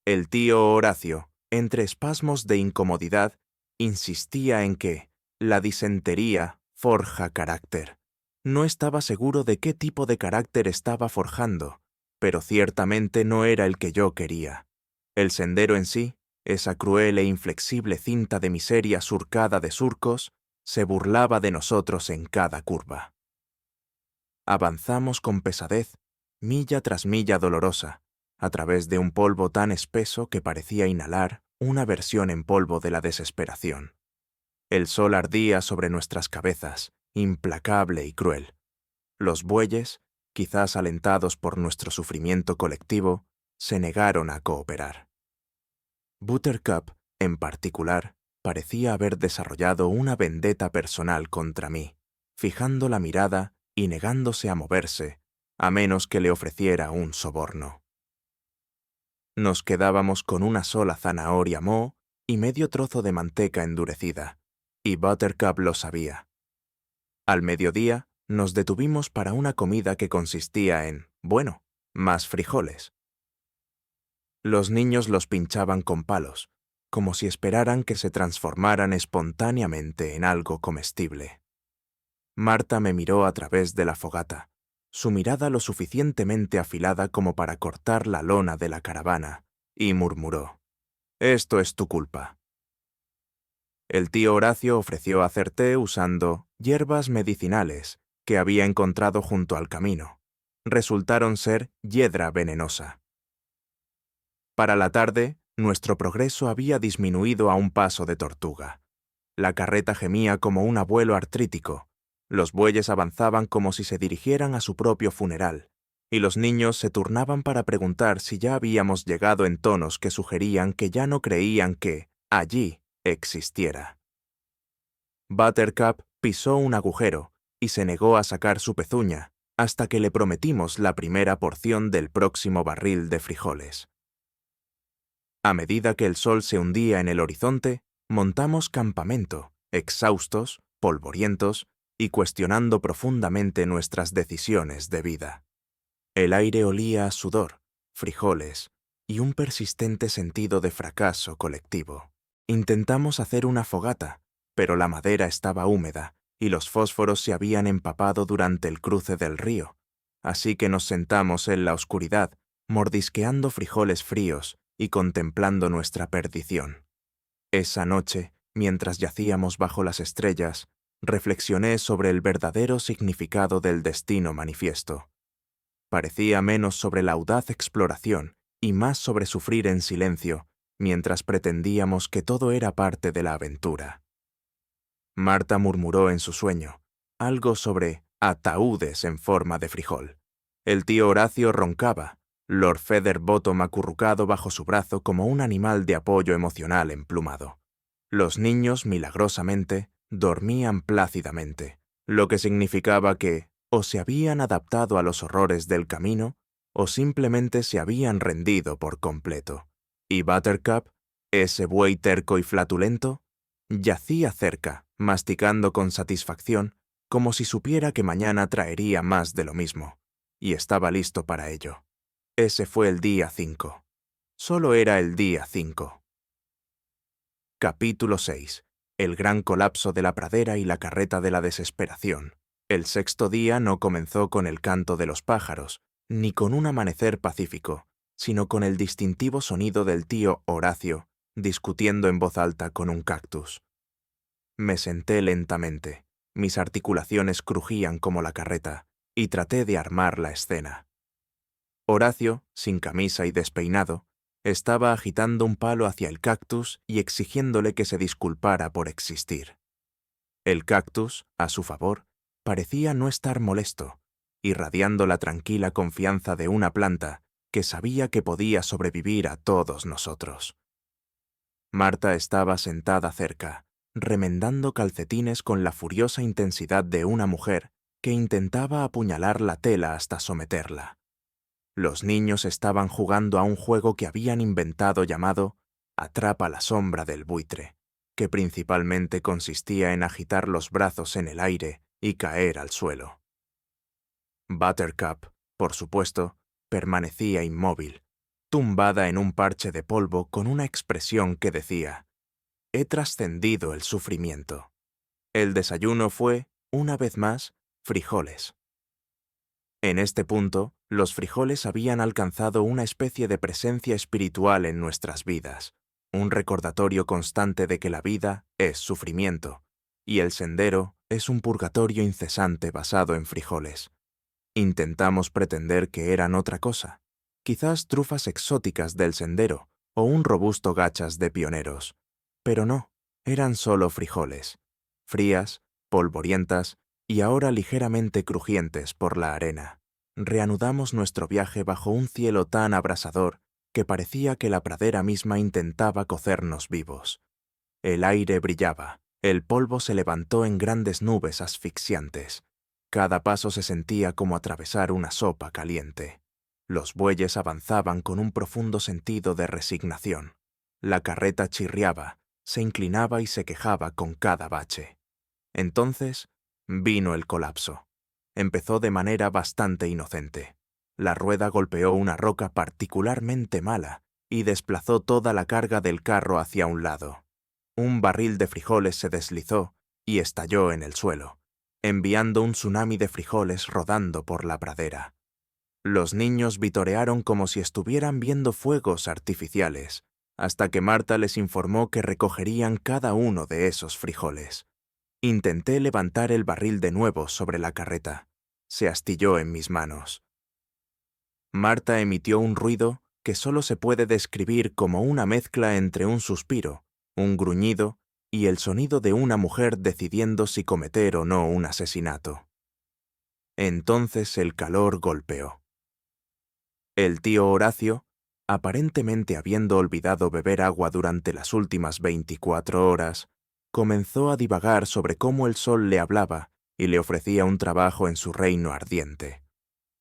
El tío Horacio, entre espasmos de incomodidad, insistía en que la disentería forja carácter. No estaba seguro de qué tipo de carácter estaba forjando, pero ciertamente no era el que yo quería. El sendero en sí, esa cruel e inflexible cinta de miseria surcada de surcos, se burlaba de nosotros en cada curva. Avanzamos con pesadez, milla tras milla dolorosa, a través de un polvo tan espeso que parecía inhalar una versión en polvo de la desesperación. El sol ardía sobre nuestras cabezas, implacable y cruel. Los bueyes, quizás alentados por nuestro sufrimiento colectivo, se negaron a cooperar. Buttercup, en particular, parecía haber desarrollado una vendetta personal contra mí, fijando la mirada y negándose a moverse, a menos que le ofreciera un soborno. Nos quedábamos con una sola zanahoria moho y medio trozo de manteca endurecida, y Buttercup lo sabía. Al mediodía, nos detuvimos para una comida que consistía en, bueno, más frijoles. Los niños los pinchaban con palos, como si esperaran que se transformaran espontáneamente en algo comestible. Marta me miró a través de la fogata, su mirada lo suficientemente afilada como para cortar la lona de la caravana, y murmuró: «Esto es tu culpa». El tío Horacio ofreció hacer té usando hierbas medicinales que había encontrado junto al camino. Resultaron ser hiedra venenosa. Para la tarde, nuestro progreso había disminuido a un paso de tortuga. La carreta gemía como un abuelo artrítico, los bueyes avanzaban como si se dirigieran a su propio funeral, y los niños se turnaban para preguntar si ya habíamos llegado en tonos que sugerían que ya no creían que allí existiera. Buttercup pisó un agujero y se negó a sacar su pezuña hasta que le prometimos la primera porción del próximo barril de frijoles. A medida que el sol se hundía en el horizonte, montamos campamento, exhaustos, polvorientos y cuestionando profundamente nuestras decisiones de vida. El aire olía a sudor, frijoles y un persistente sentido de fracaso colectivo. Intentamos hacer una fogata, pero la madera estaba húmeda y los fósforos se habían empapado durante el cruce del río, así que nos sentamos en la oscuridad, mordisqueando frijoles fríos y contemplando nuestra perdición. Esa noche, mientras yacíamos bajo las estrellas, reflexioné sobre el verdadero significado del destino manifiesto. Parecía menos sobre la audaz exploración y más sobre sufrir en silencio, mientras pretendíamos que todo era parte de la aventura. Marta murmuró en su sueño, algo sobre ataúdes en forma de frijol. El tío Horacio roncaba, Lord Featherbottom acurrucado bajo su brazo como un animal de apoyo emocional emplumado. Los niños, milagrosamente, dormían plácidamente, lo que significaba que o se habían adaptado a los horrores del camino o simplemente se habían rendido por completo. Y Buttercup, ese buey terco y flatulento, yacía cerca, masticando con satisfacción, como si supiera que mañana traería más de lo mismo, y estaba listo para ello. Ese fue el día 5. Solo era el día 5. Capítulo 6. El gran colapso de la pradera y la carreta de la desesperación. El sexto día no comenzó con el canto de los pájaros, ni con un amanecer pacífico, sino con el distintivo sonido del tío Horacio discutiendo en voz alta con un cactus. Me senté lentamente, mis articulaciones crujían como la carreta, y traté de armar la escena. Horacio, sin camisa y despeinado, estaba agitando un palo hacia el cactus y exigiéndole que se disculpara por existir. El cactus, a su favor, parecía no estar molesto, irradiando la tranquila confianza de una planta que sabía que podía sobrevivir a todos nosotros. Marta estaba sentada cerca, remendando calcetines con la furiosa intensidad de una mujer que intentaba apuñalar la tela hasta someterla. Los niños estaban jugando a un juego que habían inventado llamado Atrapa la sombra del buitre, que principalmente consistía en agitar los brazos en el aire y caer al suelo. Buttercup, por supuesto, permanecía inmóvil, tumbada en un parche de polvo con una expresión que decía: «He trascendido el sufrimiento». El desayuno fue, una vez más, frijoles. En este punto, los frijoles habían alcanzado una especie de presencia espiritual en nuestras vidas, un recordatorio constante de que la vida es sufrimiento, y el sendero es un purgatorio incesante basado en frijoles. Intentamos pretender que eran otra cosa, quizás trufas exóticas del sendero o un robusto gachas de pioneros. Pero no, eran solo frijoles, frías, polvorientas y ahora ligeramente crujientes por la arena. Reanudamos nuestro viaje bajo un cielo tan abrasador que parecía que la pradera misma intentaba cocernos vivos. El aire brillaba, el polvo se levantó en grandes nubes asfixiantes. Cada paso se sentía como atravesar una sopa caliente. Los bueyes avanzaban con un profundo sentido de resignación. La carreta chirriaba, se inclinaba y se quejaba con cada bache. Entonces vino el colapso. Empezó de manera bastante inocente. La rueda golpeó una roca particularmente mala y desplazó toda la carga del carro hacia un lado. Un barril de frijoles se deslizó y estalló en el suelo, enviando un tsunami de frijoles rodando por la pradera. Los niños vitorearon como si estuvieran viendo fuegos artificiales, hasta que Marta les informó que recogerían cada uno de esos frijoles. Intenté levantar el barril de nuevo sobre la carreta. Se astilló en mis manos. Marta emitió un ruido que solo se puede describir como una mezcla entre un suspiro, un gruñido y el sonido de una mujer decidiendo si cometer o no un asesinato. Entonces el calor golpeó. El tío Horacio, aparentemente habiendo olvidado beber agua durante las últimas 24 horas, comenzó a divagar sobre cómo el sol le hablaba y le ofrecía un trabajo en su reino ardiente.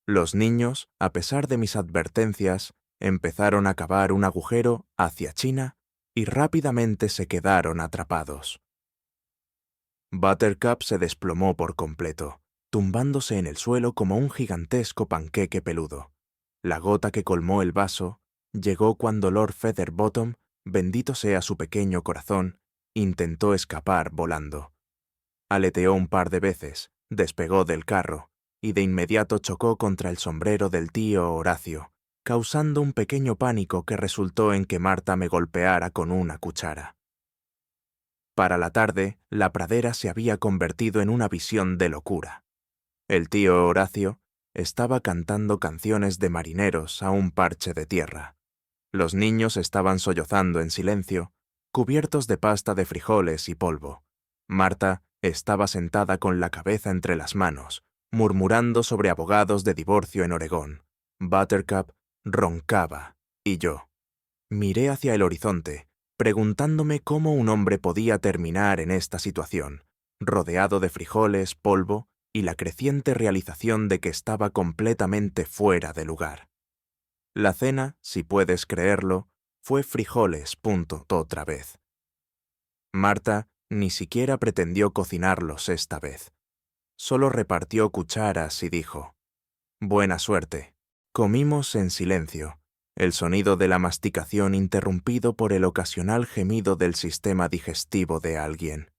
Los niños, a pesar de mis advertencias, empezaron a cavar un agujero hacia China y rápidamente se quedaron atrapados. Buttercup se desplomó por completo, tumbándose en el suelo como un gigantesco panqueque peludo. La gota que colmó el vaso llegó cuando Lord Featherbottom, bendito sea su pequeño corazón, intentó escapar volando. Aleteó un par de veces, despegó del carro y de inmediato chocó contra el sombrero del tío Horacio, causando un pequeño pánico que resultó en que Marta me golpeara con una cuchara. Para la tarde, la pradera se había convertido en una visión de locura. El tío Horacio estaba cantando canciones de marineros a un parche de tierra. Los niños estaban sollozando en silencio, cubiertos de pasta de frijoles y polvo. Marta estaba sentada con la cabeza entre las manos, murmurando sobre abogados de divorcio en Oregón. Buttercup roncaba, y yo miré hacia el horizonte, preguntándome cómo un hombre podía terminar en esta situación, rodeado de frijoles, polvo y la creciente realización de que estaba completamente fuera de lugar. La cena, si puedes creerlo, fue frijoles, otra vez. Marta ni siquiera pretendió cocinarlos esta vez. Solo repartió cucharas y dijo: «Buena suerte». Comimos en silencio, el sonido de la masticación interrumpido por el ocasional gemido del sistema digestivo de alguien.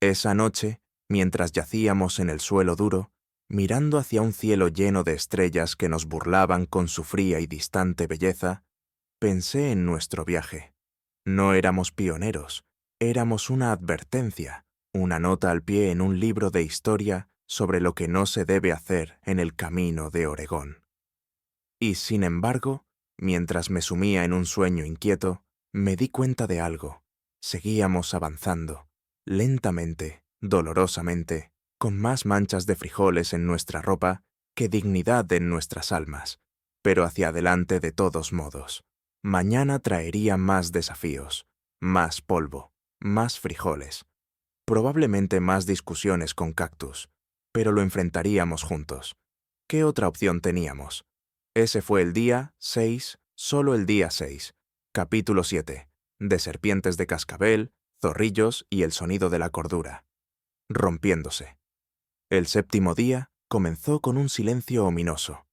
Esa noche, mientras yacíamos en el suelo duro, mirando hacia un cielo lleno de estrellas que nos burlaban con su fría y distante belleza, pensé en nuestro viaje. No éramos pioneros, éramos una advertencia, una nota al pie en un libro de historia sobre lo que no se debe hacer en el camino de Oregón. Y sin embargo, mientras me sumía en un sueño inquieto, me di cuenta de algo. Seguíamos avanzando, lentamente, dolorosamente, con más manchas de frijoles en nuestra ropa que dignidad en nuestras almas, pero hacia adelante de todos modos. Mañana traería más desafíos, más polvo, más frijoles, probablemente más discusiones con Cactus, pero lo enfrentaríamos juntos. ¿Qué otra opción teníamos? Ese fue el día 6, solo el día 6, capítulo 7, de serpientes de cascabel, zorrillos y el sonido de la cordura. Rompiéndose. El séptimo día comenzó con un silencio ominoso.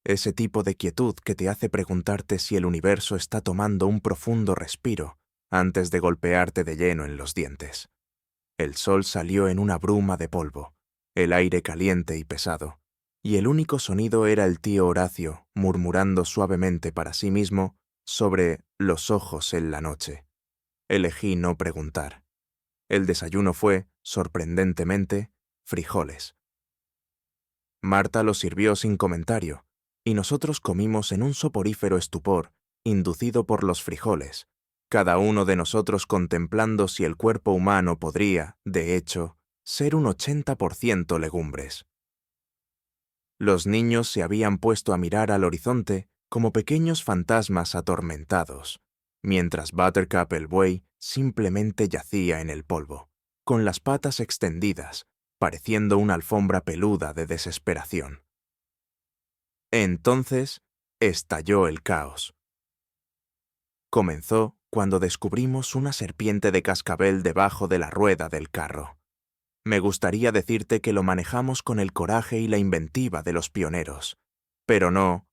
Ese tipo de quietud que te hace preguntarte si el universo está tomando un profundo respiro antes de golpearte de lleno en los dientes. El sol salió en una bruma de polvo, el aire caliente y pesado, y el único sonido era el tío Horacio murmurando suavemente para sí mismo sobre los ojos en la noche. Elegí no preguntar. El desayuno fue, sorprendentemente, frijoles. Marta los sirvió sin comentario, y nosotros comimos en un soporífero estupor, inducido por los frijoles, cada uno de nosotros contemplando si el cuerpo humano podría, de hecho, ser un 80% legumbres. Los niños se habían puesto a mirar al horizonte como pequeños fantasmas atormentados, mientras Buttercup el buey simplemente yacía en el polvo, con las patas extendidas, pareciendo una alfombra peluda de desesperación. Entonces, estalló el caos. Comenzó cuando descubrimos una serpiente de cascabel debajo de la rueda del carro. Me gustaría decirte que lo manejamos con el coraje y la inventiva de los pioneros, pero no.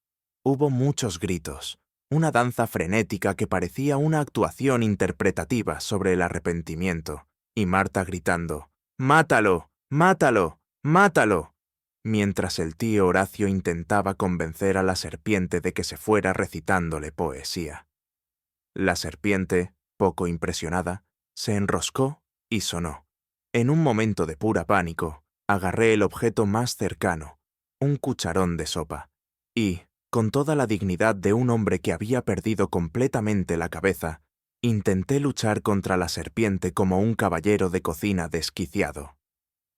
Hubo muchos gritos, una danza frenética que parecía una actuación interpretativa sobre el arrepentimiento, y Marta gritando, «¡Mátalo! ¡Mátalo! ¡Mátalo!», mientras el tío Horacio intentaba convencer a la serpiente de que se fuera recitándole poesía. La serpiente, poco impresionada, se enroscó y sonó. En un momento de pura pánico, agarré el objeto más cercano, un cucharón de sopa, y, con toda la dignidad de un hombre que había perdido completamente la cabeza, intenté luchar contra la serpiente como un caballero de cocina desquiciado.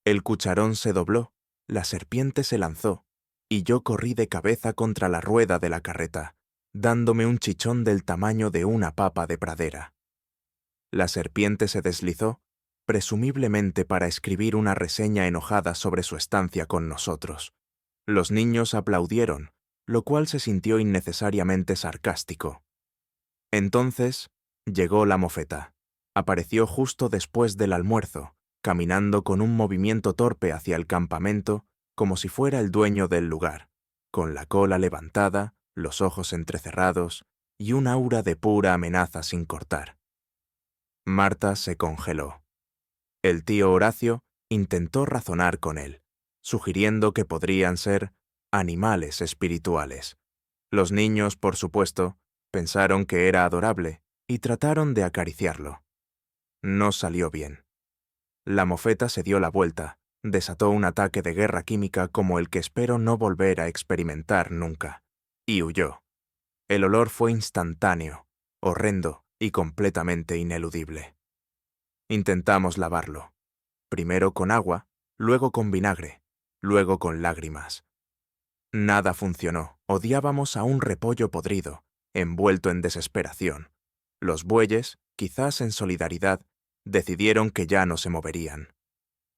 El cucharón se dobló, la serpiente se lanzó, y yo corrí de cabeza contra la rueda de la carreta, dándome un chichón del tamaño de una papa de pradera. La serpiente se deslizó, presumiblemente para escribir una reseña enojada sobre su estancia con nosotros. Los niños aplaudieron, lo cual se sintió innecesariamente sarcástico. Entonces, llegó la mofeta. Apareció justo después del almuerzo, caminando con un movimiento torpe hacia el campamento, como si fuera el dueño del lugar, con la cola levantada, los ojos entrecerrados y un aura de pura amenaza sin cortar. Marta se congeló. El tío Horacio intentó razonar con él, sugiriendo que podrían ser animales espirituales. Los niños, por supuesto, pensaron que era adorable y trataron de acariciarlo. No salió bien. La mofeta se dio la vuelta, desató un ataque de guerra química como el que espero no volver a experimentar nunca, y huyó. El olor fue instantáneo, horrendo y completamente ineludible. Intentamos lavarlo, primero con agua, luego con vinagre, luego con lágrimas. Nada funcionó, odiábamos a un repollo podrido, envuelto en desesperación. Los bueyes, quizás en solidaridad, decidieron que ya no se moverían.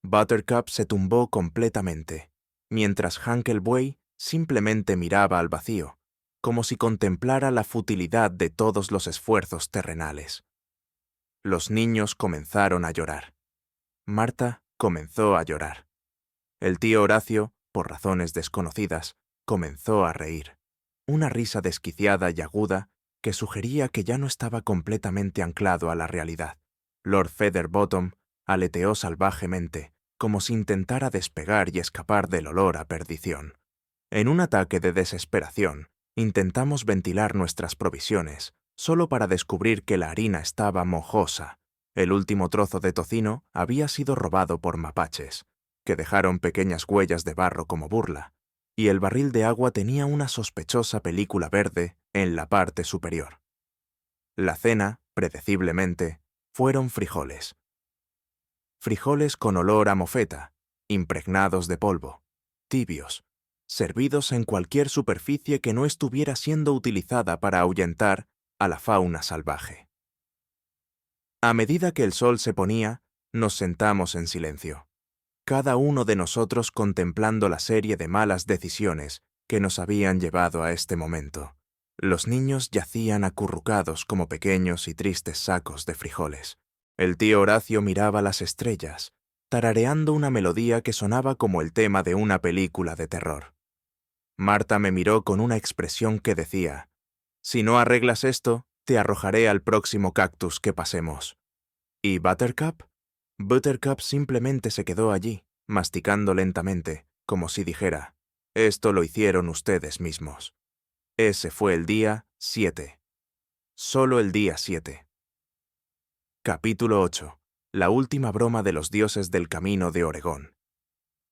Buttercup se tumbó completamente, mientras Hank el buey simplemente miraba al vacío, como si contemplara la futilidad de todos los esfuerzos terrenales. Los niños comenzaron a llorar. Marta comenzó a llorar. El tío Horacio, por razones desconocidas, comenzó a reír. Una risa desquiciada y aguda que sugería que ya no estaba completamente anclado a la realidad. Lord Featherbottom aleteó salvajemente, como si intentara despegar y escapar del olor a perdición. En un ataque de desesperación, intentamos ventilar nuestras provisiones, solo para descubrir que la harina estaba mojosa. El último trozo de tocino había sido robado por mapaches, que dejaron pequeñas huellas de barro como burla, y el barril de agua tenía una sospechosa película verde en la parte superior. La cena, predeciblemente, fueron frijoles. Frijoles con olor a mofeta, impregnados de polvo, tibios, servidos en cualquier superficie que no estuviera siendo utilizada para ahuyentar a la fauna salvaje. A medida que el sol se ponía, nos sentamos en silencio, cada uno de nosotros contemplando la serie de malas decisiones que nos habían llevado a este momento. Los niños yacían acurrucados como pequeños y tristes sacos de frijoles. El tío Horacio miraba las estrellas, tarareando una melodía que sonaba como el tema de una película de terror. Marta me miró con una expresión que decía, «Si no arreglas esto, te arrojaré al próximo cactus que pasemos». ¿Y Buttercup? Buttercup simplemente se quedó allí, masticando lentamente, como si dijera, «Esto lo hicieron ustedes mismos». Ese fue el día 7. Solo el día 7. Capítulo 8. La última broma de los dioses del Camino de Oregón.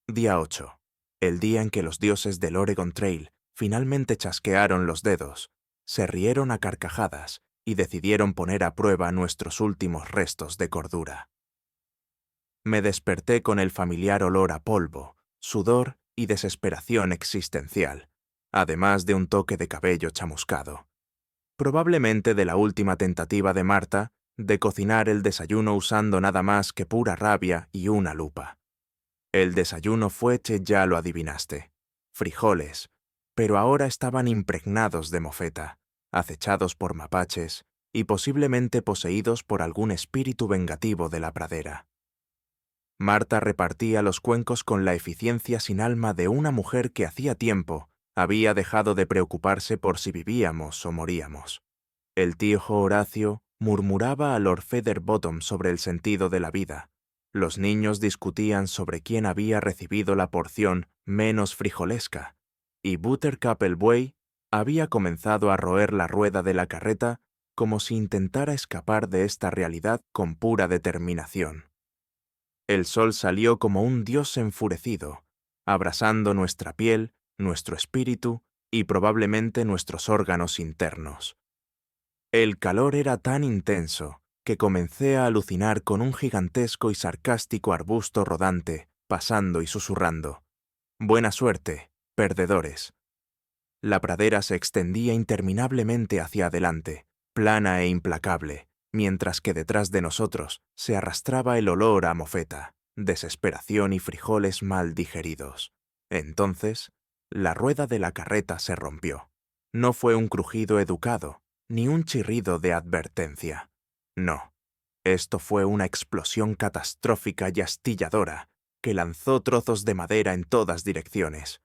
Día 8. El día en que los dioses del Oregon Trail finalmente chasquearon los dedos, se rieron a carcajadas y decidieron poner a prueba nuestros últimos restos de cordura. Me desperté con el familiar olor a polvo, sudor y desesperación existencial, además de un toque de cabello chamuscado. Probablemente de la última tentativa de Marta de cocinar el desayuno usando nada más que pura rabia y una lupa. El desayuno fue, ya lo adivinaste, frijoles, pero ahora estaban impregnados de mofeta, acechados por mapaches y posiblemente poseídos por algún espíritu vengativo de la pradera. Marta repartía los cuencos con la eficiencia sin alma de una mujer que hacía tiempo había dejado de preocuparse por si vivíamos o moríamos. El tío Horacio murmuraba a Lord Featherbottom sobre el sentido de la vida. Los niños discutían sobre quién había recibido la porción menos frijolesca, y Buttercup el buey había comenzado a roer la rueda de la carreta como si intentara escapar de esta realidad con pura determinación. El sol salió como un dios enfurecido, abrasando nuestra piel, nuestro espíritu y probablemente nuestros órganos internos. El calor era tan intenso que comencé a alucinar con un gigantesco y sarcástico arbusto rodante, pasando y susurrando: «Buena suerte, perdedores». La pradera se extendía interminablemente hacia adelante, plana e implacable, mientras que detrás de nosotros se arrastraba el olor a mofeta, desesperación y frijoles mal digeridos. Entonces, la rueda de la carreta se rompió. No fue un crujido educado, ni un chirrido de advertencia. No, esto fue una explosión catastrófica y astilladora que lanzó trozos de madera en todas direcciones.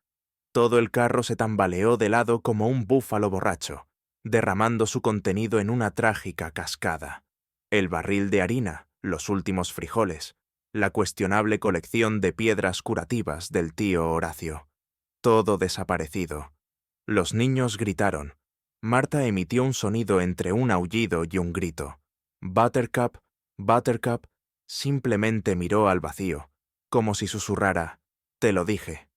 Todo el carro se tambaleó de lado como un búfalo borracho, derramando su contenido en una trágica cascada. El barril de harina, los últimos frijoles, la cuestionable colección de piedras curativas del tío Horacio. Todo desaparecido. Los niños gritaron. Marta emitió un sonido entre un aullido y un grito. Buttercup, Buttercup, simplemente miró al vacío, como si susurrara: «Te lo dije».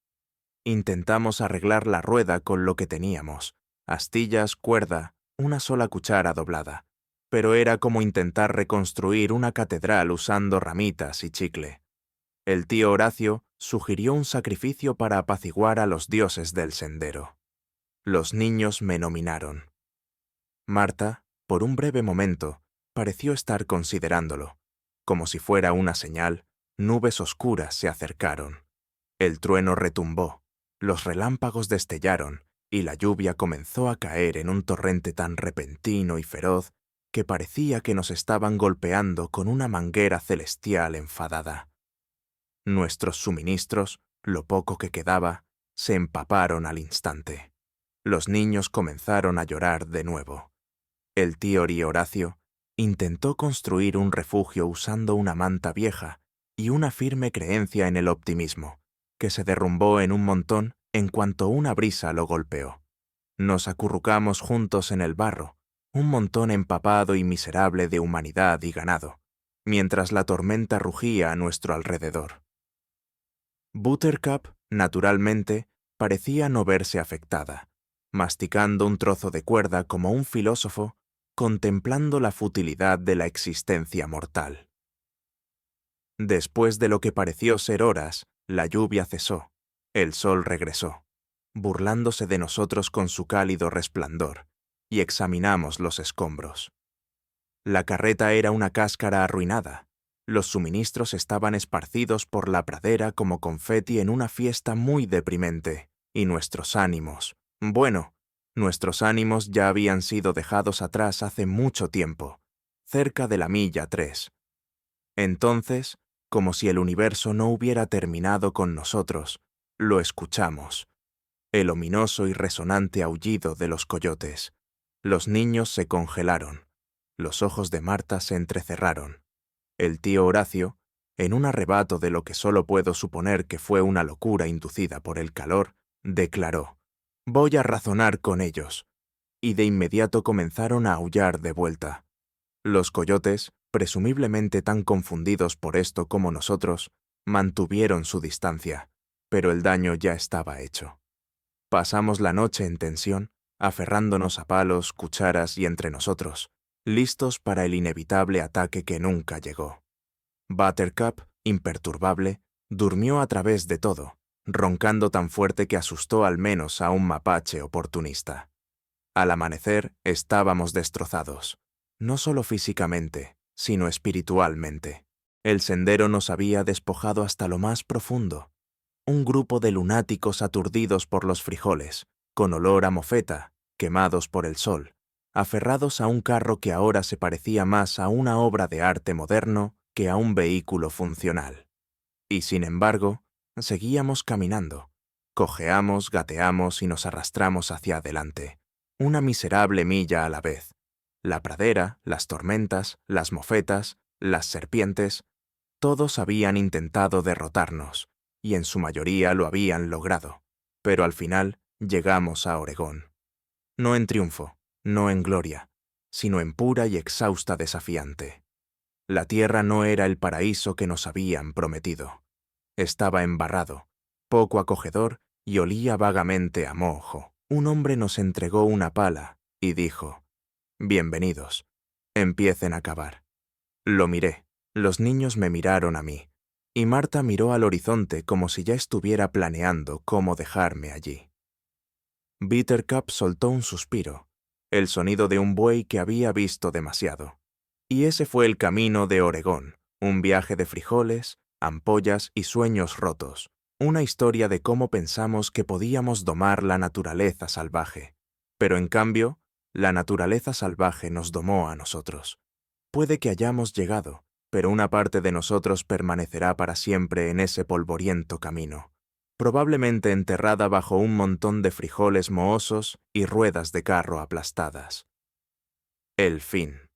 Intentamos arreglar la rueda con lo que teníamos: astillas, cuerda, una sola cuchara doblada. Pero era como intentar reconstruir una catedral usando ramitas y chicle. El tío Horacio sugirió un sacrificio para apaciguar a los dioses del sendero. Los niños me nominaron. Marta, por un breve momento, pareció estar considerándolo. Como si fuera una señal, nubes oscuras se acercaron. El trueno retumbó, los relámpagos destellaron y la lluvia comenzó a caer en un torrente tan repentino y feroz que parecía que nos estaban golpeando con una manguera celestial enfadada. Nuestros suministros, lo poco que quedaba, se empaparon al instante. Los niños comenzaron a llorar de nuevo. El tío Horacio intentó construir un refugio usando una manta vieja y una firme creencia en el optimismo, que se derrumbó en un montón en cuanto una brisa lo golpeó. Nos acurrucamos juntos en el barro, un montón empapado y miserable de humanidad y ganado, mientras la tormenta rugía a nuestro alrededor. Buttercup, naturalmente, parecía no verse afectada, masticando un trozo de cuerda como un filósofo, contemplando la futilidad de la existencia mortal. Después de lo que pareció ser horas, la lluvia cesó, el sol regresó, burlándose de nosotros con su cálido resplandor, y examinamos los escombros. La carreta era una cáscara arruinada. Los suministros estaban esparcidos por la pradera como confeti en una fiesta muy deprimente, y nuestros ánimos, nuestros ánimos ya habían sido dejados atrás hace mucho tiempo, cerca de la milla 3. Entonces, como si el universo no hubiera terminado con nosotros, lo escuchamos. El ominoso y resonante aullido de los coyotes. Los niños se congelaron. Los ojos de Marta se entrecerraron. El tío Horacio, en un arrebato de lo que solo puedo suponer que fue una locura inducida por el calor, declaró: «Voy a razonar con ellos». Y de inmediato comenzaron a aullar de vuelta. Los coyotes, presumiblemente tan confundidos por esto como nosotros, mantuvieron su distancia, pero el daño ya estaba hecho. Pasamos la noche en tensión, aferrándonos a palos, cucharas y entre nosotros, listos para el inevitable ataque que nunca llegó. Buttercup, imperturbable, durmió a través de todo, roncando tan fuerte que asustó al menos a un mapache oportunista. Al amanecer estábamos destrozados, no solo físicamente, sino espiritualmente. El sendero nos había despojado hasta lo más profundo. Un grupo de lunáticos aturdidos por los frijoles, con olor a mofeta, quemados por el sol, aferrados a un carro que ahora se parecía más a una obra de arte moderno que a un vehículo funcional. Y sin embargo, seguíamos caminando. Cojeamos, gateamos y nos arrastramos hacia adelante, una miserable milla a la vez. La pradera, las tormentas, las mofetas, las serpientes, todos habían intentado derrotarnos, y en su mayoría lo habían logrado. Pero al final llegamos a Oregón. No en triunfo, no en gloria, sino en pura y exhausta desafiante. La tierra no era el paraíso que nos habían prometido. Estaba embarrado, poco acogedor y olía vagamente a moho. Un hombre nos entregó una pala y dijo: «Bienvenidos, empiecen a cavar». Lo miré, los niños me miraron a mí, y Marta miró al horizonte como si ya estuviera planeando cómo dejarme allí. Buttercup soltó un suspiro, el sonido de un buey que había visto demasiado. Y ese fue el camino de Oregón, un viaje de frijoles, ampollas y sueños rotos, una historia de cómo pensamos que podíamos domar la naturaleza salvaje. Pero en cambio, la naturaleza salvaje nos domó a nosotros. Puede que hayamos llegado, pero una parte de nosotros permanecerá para siempre en ese polvoriento camino, probablemente enterrada bajo un montón de frijoles mohosos y ruedas de carro aplastadas. El fin.